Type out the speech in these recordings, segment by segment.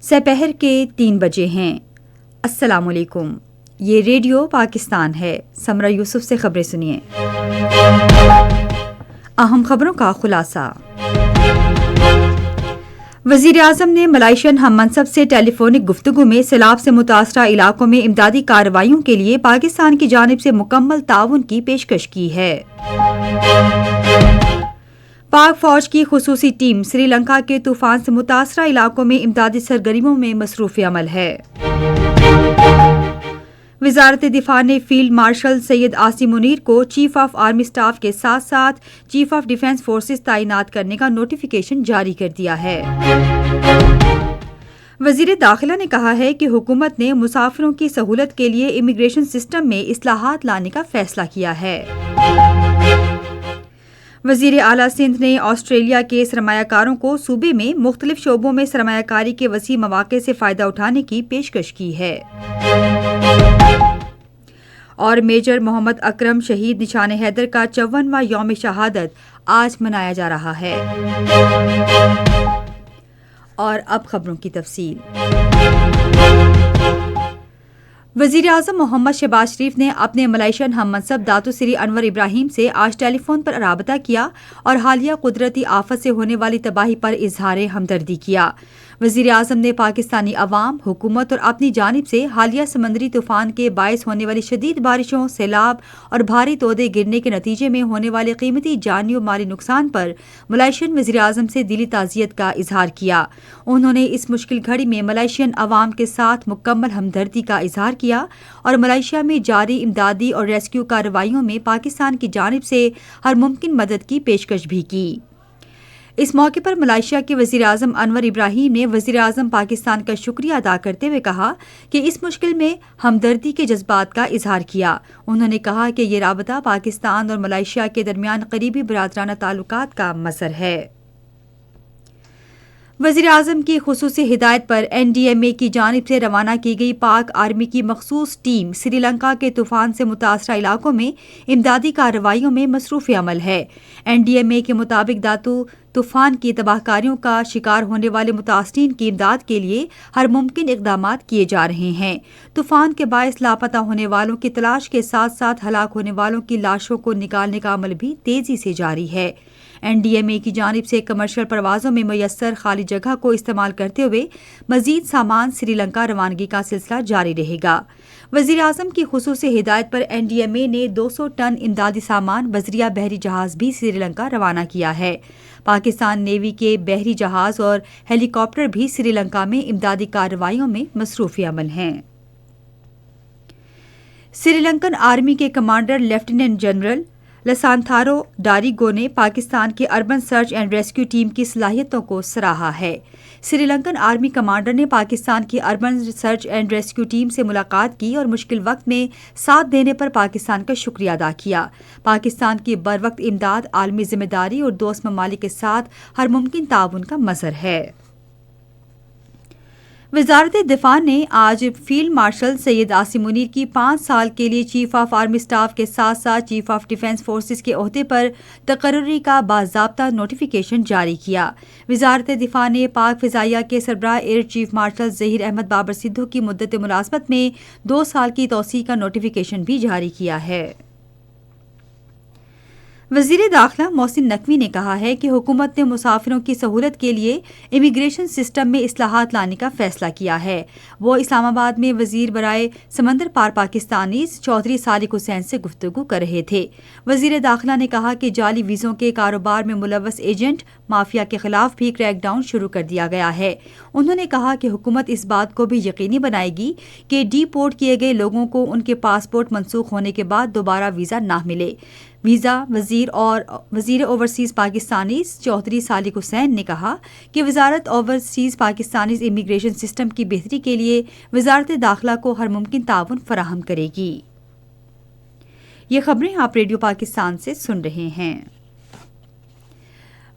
سپہر کے 3 بجے ہیں۔ السلام علیکم، یہ ریڈیو پاکستان ہے۔ سمرہ یوسف سے خبریں سنیے۔ اہم خبروں کا خلاصہ۔ وزیر اعظم نے ملائیشین ہم منصب سے ٹیلی فونک گفتگو میں سیلاب سے متاثرہ علاقوں میں امدادی کارروائیوں کے لیے پاکستان کی جانب سے مکمل تعاون کی پیشکش کی ہے۔ پاک فوج کی خصوصی ٹیم سری لنکا کے طوفان سے متاثرہ علاقوں میں امدادی سرگرمیوں میں مصروف عمل ہے۔ وزارت دفاع نے فیلڈ مارشل سید عاصم منیر کو چیف آف آرمی اسٹاف کے ساتھ ساتھ چیف آف ڈیفنس فورسز تعینات کرنے کا نوٹیفیکیشن جاری کر دیا ہے۔ وزیر داخلہ نے کہا ہے کہ حکومت نے مسافروں کی سہولت کے لیے امیگریشن سسٹم میں اصلاحات لانے کا فیصلہ کیا ہے۔ وزیر اعلیٰ سندھ نے آسٹریلیا کے سرمایہ کاروں کو صوبے میں مختلف شعبوں میں سرمایہ کاری کے وسیع مواقع سے فائدہ اٹھانے کی پیشکش کی ہے۔ اور میجر محمد اکرم شہید نشان حیدر کا 54واں یوم شہادت آج منایا جا رہا ہے۔ اور اب خبروں کی تفصیل۔ وزیر اعظم محمد شہباز شریف نے اپنے ملائیشین ہم منصب داتو سری انور ابراہیم سے آج ٹیلی فون پر رابطہ کیا اور حالیہ قدرتی آفت سے ہونے والی تباہی پر اظہار ہمدردی کیا۔ وزیر اعظم نے پاکستانی عوام، حکومت اور اپنی جانب سے حالیہ سمندری طوفان کے باعث ہونے والی شدید بارشوں، سیلاب اور بھاری تودے گرنے کے نتیجے میں ہونے والے قیمتی جانی و مالی نقصان پر ملائیشین وزیر اعظم سے دلی تعزیت کا اظہار کیا۔ انہوں نے اس مشکل گھڑی میں ملائیشین عوام کے ساتھ مکمل ہمدردی کا اظہار کیا اور ملائیشیا میں جاری امدادی اور ریسکیو کارروائیوں میں پاکستان کی جانب سے ہر ممکن مدد کی پیشکش بھی کی۔ اس موقع پر ملائیشیا کے وزیر اعظم انور ابراہیم نے وزیر اعظم پاکستان کا شکریہ ادا کرتے ہوئے کہا کہ اس مشکل میں ہمدردی کے جذبات کا اظہار کیا۔ انہوں نے کہا کہ یہ رابطہ پاکستان اور ملائیشیا کے درمیان قریبی برادرانہ تعلقات کا مظہر ہے۔ وزیر اعظم کی خصوصی ہدایت پر این ڈی ایم اے کی جانب سے روانہ کی گئی پاک آرمی کی مخصوص ٹیم سری لنکا کے طوفان سے متاثرہ علاقوں میں امدادی کارروائیوں میں مصروف عمل ہے۔ این ڈی ایم اے کے مطابق داتو طوفان کی تباہ کاریوں کا شکار ہونے والے متاثرین کی امداد کے لیے ہر ممکن اقدامات کیے جا رہے ہیں۔ طوفان کے باعث لاپتہ ہونے والوں کی تلاش کے ساتھ ساتھ ہلاک ہونے والوں کی لاشوں کو نکالنے کا عمل بھی تیزی سے جاری ہے۔ این ڈی ایم اے کی جانب سے کمرشل پروازوں میں میسر خالی جگہ کو استعمال کرتے ہوئے مزید سامان سری لنکا روانگی کا سلسلہ جاری رہے گا۔ وزیر اعظم کی خصوصی ہدایت پر این ڈی ایم اے نے 200 ٹن امدادی سامان بذریعہ بحری جہاز بھی سری لنکا روانہ کیا ہے۔ پاکستان نیوی کے بحری جہاز اور ہیلی کاپٹر بھی سری لنکا میں امدادی کارروائیوں میں مصروف عمل ہیں۔ سری لنکن آرمی کے کمانڈر لیفٹیننٹ جنرل لسانتھارو ڈاریگو نے پاکستان کی urban search and rescue team کی صلاحیتوں کو سراہا ہے۔ سری لنکن آرمی کمانڈر نے پاکستان کی urban search and rescue team سے ملاقات کی اور مشکل وقت میں ساتھ دینے پر پاکستان کا شکریہ ادا کیا۔ پاکستان کی بروقت امداد عالمی ذمہ داری اور دوست ممالک کے ساتھ ہر ممکن تعاون کا مظہر ہے۔ وزارت دفاع نے آج فیلڈ مارشل سید عاصم منیر کی 5 سال کے لیے چیف آف آرمی اسٹاف کے ساتھ ساتھ چیف آف ڈیفنس فورسز کے عہدے پر تقرری کا باضابطہ نوٹیفیکیشن جاری کیا۔ وزارت دفاع نے پاک فضائیہ کے سربراہ air chief marshal Zaheer Ahmed Babar Sidhu کی مدت ملازمت میں 2 سال کی توسیع کا نوٹیفیکیشن بھی جاری کیا ہے۔ وزیر داخلہ محسن نقوی نے کہا ہے کہ حکومت نے مسافروں کی سہولت کے لیے امیگریشن سسٹم میں اصلاحات لانے کا فیصلہ کیا ہے۔ وہ اسلام آباد میں وزیر برائے سمندر پار پاکستانی چودھری صادق حسین سے گفتگو کر رہے تھے۔ وزیر داخلہ نے کہا کہ جعلی ویزوں کے کاروبار میں ملوث ایجنٹ مافیا کے خلاف بھی کریک ڈاؤن شروع کر دیا گیا ہے۔ انہوں نے کہا کہ حکومت اس بات کو بھی یقینی بنائے گی کہ ڈی پورٹ کیے گئے لوگوں کو ان کے پاسپورٹ منسوخ ہونے کے بعد دوبارہ ویزا نہ ملے۔ وزیر اوورسیز پاکستانیز چودھری صادق حسین نے کہا کہ وزارت اوورسیز پاکستانیز امیگریشن سسٹم کی بہتری کے لیے وزارت داخلہ کو ہر ممکن تعاون فراہم کرے گی۔ یہ خبریں آپ ریڈیو پاکستان سے سن رہے ہیں۔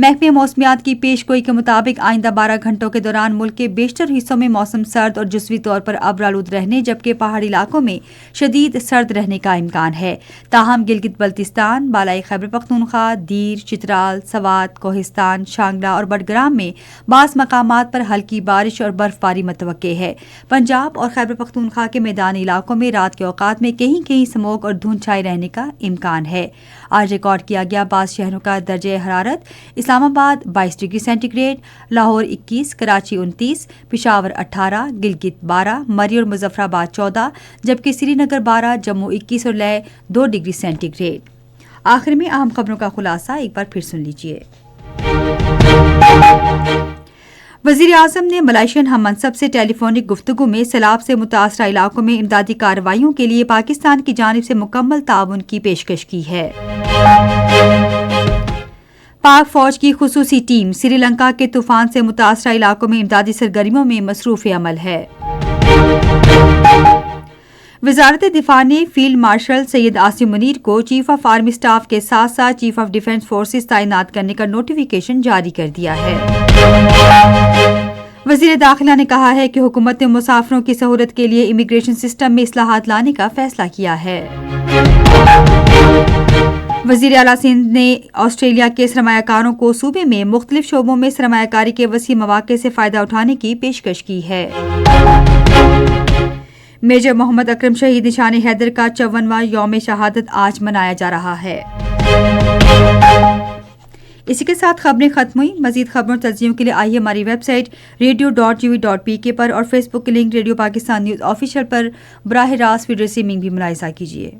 محکمہ موسمیات کی پیش گوئی کے مطابق آئندہ 12 گھنٹوں کے دوران ملک کے بیشتر حصوں میں موسم سرد اور جزوی طور پر ابرآلود رہنے جبکہ پہاڑی علاقوں میں شدید سرد رہنے کا امکان ہے۔ تاہم گلگت بلتستان، بالائی خیبر پختونخوا، دیر، چترال، سوات، کوہستان، شانگلہ اور بڈگرام میں بعض مقامات پر ہلکی بارش اور برف باری متوقع ہے۔ پنجاب اور خیبر پختونخوا کے میدانی علاقوں میں رات کے اوقات میں کہیں کہیں سموگ اور دھند چھائے رہنے کا امکان ہے۔ آج ریکارڈ کیا گیا بعض شہروں کا درجہ حرارت: Islamabad 22 degree centigrade, Lahore 21، Karachi 29، Peshawar 18، Gilgit 12، Murree اور مظفر آباد 14، جبکہ سری نگر 12، جموں 21 اور لے 2 ڈگری سینٹی گریڈ۔ آخر میں اہم خبروں کا خلاصہ ایک بار پھر سن لیجیے۔ وزیر اعظم نے ملائیشین ہم منصب سے ٹیلی فونک گفتگو میں سیلاب سے متاثرہ علاقوں میں امدادی کارروائیوں کے لیے پاکستان کی جانب سے مکمل تعاون کی پیشکش کی ہے۔ پاک فوج کی خصوصی ٹیم سری لنکا کے طوفان سے متاثرہ علاقوں میں امدادی سرگرمیوں میں مصروف عمل ہے۔ وزارت دفاع نے فیلڈ مارشل سید عاصم منیر کو چیف آف آرمی اسٹاف کے ساتھ ساتھ چیف آف ڈیفنس فورسز تعینات کرنے کا نوٹیفیکیشن جاری کر دیا ہے۔ وزیر داخلہ نے کہا ہے کہ حکومت نے مسافروں کی سہولت کے لیے امیگریشن سسٹم میں اصلاحات لانے کا فیصلہ کیا ہے۔ وزیر اعلیٰ سندھ نے آسٹریلیا کے سرمایہ کاروں کو صوبے میں مختلف شعبوں میں سرمایہ کاری کے وسیع مواقع سے فائدہ اٹھانے کی پیشکش کی ہے۔ میجر محمد اکرم شہید نشان حیدر کا 54واں یوم شہادت آج منایا جا رہا ہے۔ اسی کے ساتھ خبریں ختم ہوئیں۔ مزید خبروں اور تجزیوں کے لیے آئیے ہماری ویب سائٹ radio.gv.pk پر اور فیس بک کے link radio Pakistan news official پر براہ راست ویڈیو اسٹریمنگ بھی ملاحظہ کیجیے۔